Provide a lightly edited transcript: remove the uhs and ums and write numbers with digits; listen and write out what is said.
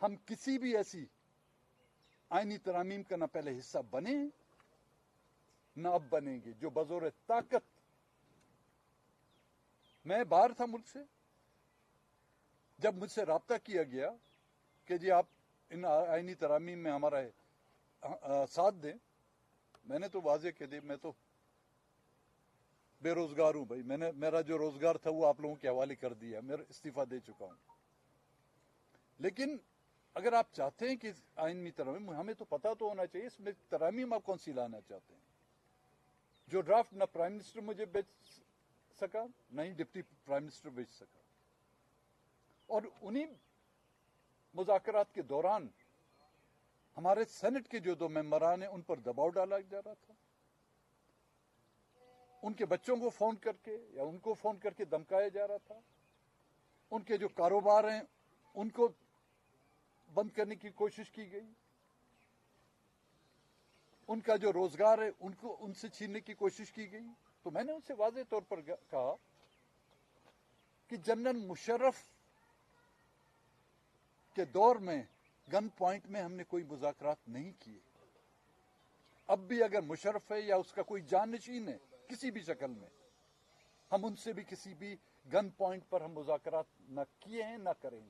ہم کسی بھی ایسی آئینی ترامیم کا نہ پہلے حصہ بنے نہ اب بنیں گے جو بزور طاقت. میں باہر تھا ملک سے، جب مجھ سے رابطہ کیا گیا کہ جی آپ ان آئینی ترامیم میں ہمارا ساتھ دیں، میں نے تو واضح کہہ دیا میں تو بے روزگار ہوں بھائی. میرا جو روزگار تھا وہ آپ لوگوں کے حوالے کر دیا، میں استعفیٰ دے چکا ہوں. لیکن اگر آپ چاہتے ہیں کہ آئینی ترامیم، ہمیں تو پتہ تو ہونا چاہیے اس میں ترامیم آپ کون سی لانا چاہتے ہیں. جو ڈرافٹ نہ پرائم منسٹر مجھے بیچ سکا، نہ ہی ڈپٹی پرائم منسٹر بیچ سکا. اور انہی مذاکرات کے دوران ہمارے سینٹ کے جو 2 ممبران ہیں ان پر دباؤ ڈالا جا رہا تھا. ان کے بچوں کو فون کر کے یا ان کو فون کر کے دھمکایا جا رہا تھا. ان کے جو کاروبار ہیں ان کو بند کرنے کی کوشش کی گئی. ان کا جو روزگار ہے ان سے چھیننے کی کوشش کی گئی. تو میں نے ان سے واضح طور پر کہا کہ جنرل مشرف کے دور میں گن پوائنٹ میں ہم نے کوئی مذاکرات نہیں کیے. اب بھی اگر مشرف ہے یا اس کا کوئی جانشین ہے کسی بھی شکل میں، ہم ان سے بھی کسی بھی گن پوائنٹ پر ہم مذاکرات نہ کیے ہیں نہ کریں گے.